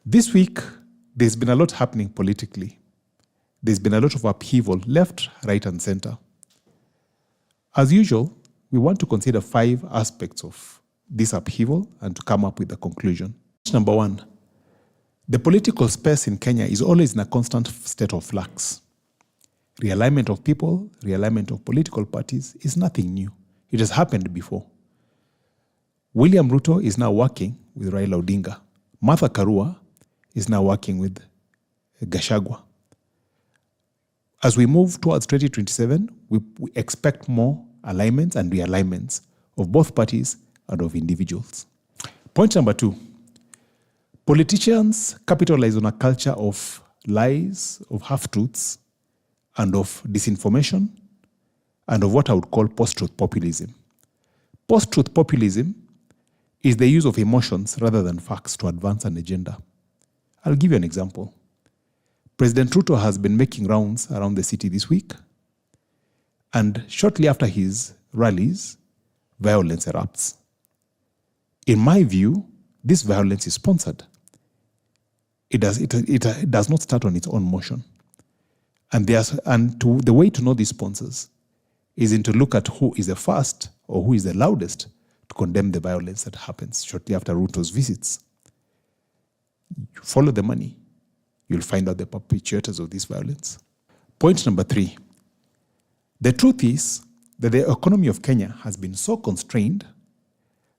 This week, there's been a lot happening politically. There's been a lot of upheaval, left, right, and center. As usual, we want to consider 5 aspects of this upheaval and to come up with a conclusion. Number 1, the political space in Kenya is always in a constant state of flux. Realignment of people, realignment of political parties is nothing new. It has happened before. William Ruto is now working with Raila Odinga. Martha Karua is now working with Gachagua. As we move towards 2027, we expect more alignments and realignments of both parties and of individuals. Point number 2, politicians capitalize on a culture of lies, of half-truths, and of disinformation, and of what I would call post-truth populism. Post-truth populism is the use of emotions rather than facts to advance an agenda. I'll give you an example. President Ruto has been making rounds around the city this week, and shortly after his rallies, violence erupts. In my view, this violence is sponsored. It does not start on its own motion. The way to know these sponsors is to look at who is the first or who is the loudest to condemn the violence that happens shortly after Ruto's visits. You follow the money, you'll find out the perpetrators of this violence. Point number 3, the truth is that the economy of Kenya has been so constrained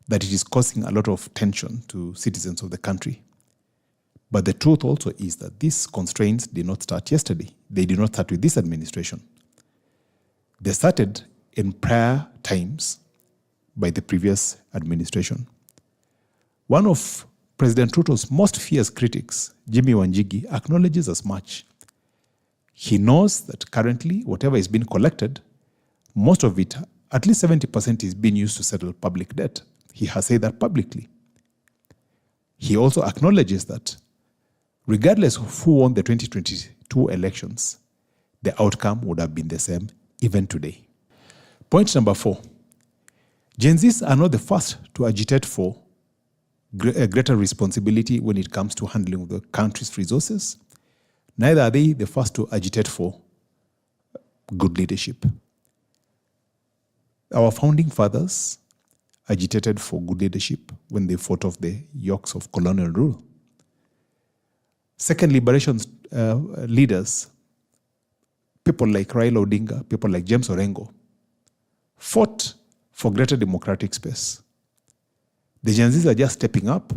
that it is causing a lot of tension to citizens of the country. But the truth also is that these constraints did not start yesterday. They did not start with this administration. They started in prior times by the previous administration. One of President Ruto's most fierce critics, Jimmy Wanjigi, acknowledges as much. He knows that currently, whatever is being collected, most of it, at least 70%, is being used to settle public debt. He has said that publicly. He also acknowledges that regardless of who won the 2022 elections, the outcome would have been the same even today. Point number 4, Gen Zs are not the first to agitate for a greater responsibility when it comes to handling the country's resources. Neither are they the first to agitate for good leadership. Our founding fathers agitated for good leadership when they fought off the yokes of colonial rule. Second liberation leaders, people like Raila Odinga, people like James Orengo, fought for greater democratic space. The Gen Zs are just stepping up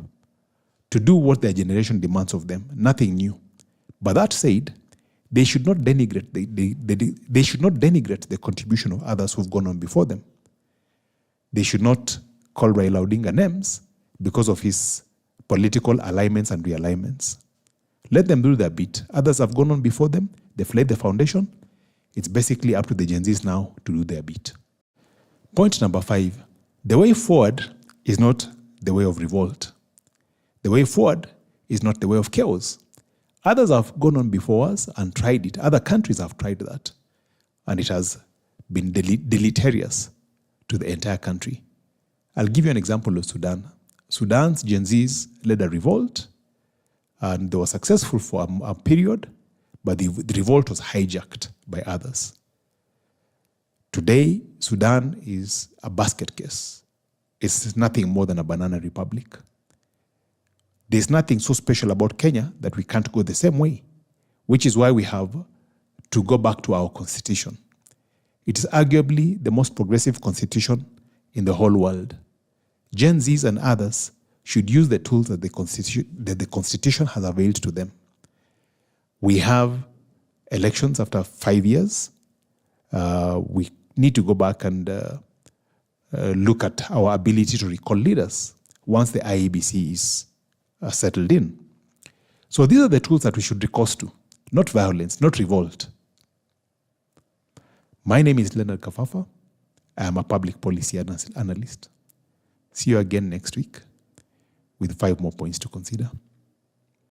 to do what their generation demands of them, nothing new. But that said, they should not denigrate the contribution of others who've gone on before them. They should not call Raila Odinga names because of his political alignments and realignments. Let them do their bit. Others have gone on before them. They've laid the foundation. It's basically up to the Gen Zs now to do their bit. Point number 5, the way forward is not the way of revolt. The way forward is not the way of chaos. Others have gone on before us and tried it. Other countries have tried that. And it has been deleterious to the entire country. I'll give you an example of Sudan. Sudan's Gen Zs led a revolt, and they were successful for a period, but the revolt was hijacked by others. Today, Sudan is a basket case. It's nothing more than a banana republic. There's nothing so special about Kenya that we can't go the same way, which is why we have to go back to our constitution. It is arguably the most progressive constitution in the whole world. Gen Zs and others should use the tools that the constitution has availed to them. We have elections after 5 years. We need to go back and look at our ability to recall leaders once the IEBC is settled in. So these are the tools that we should recourse to, not violence, not revolt. My name is Leonard Kafafa. I am a public policy analyst. See you again next week with 5 more points to consider.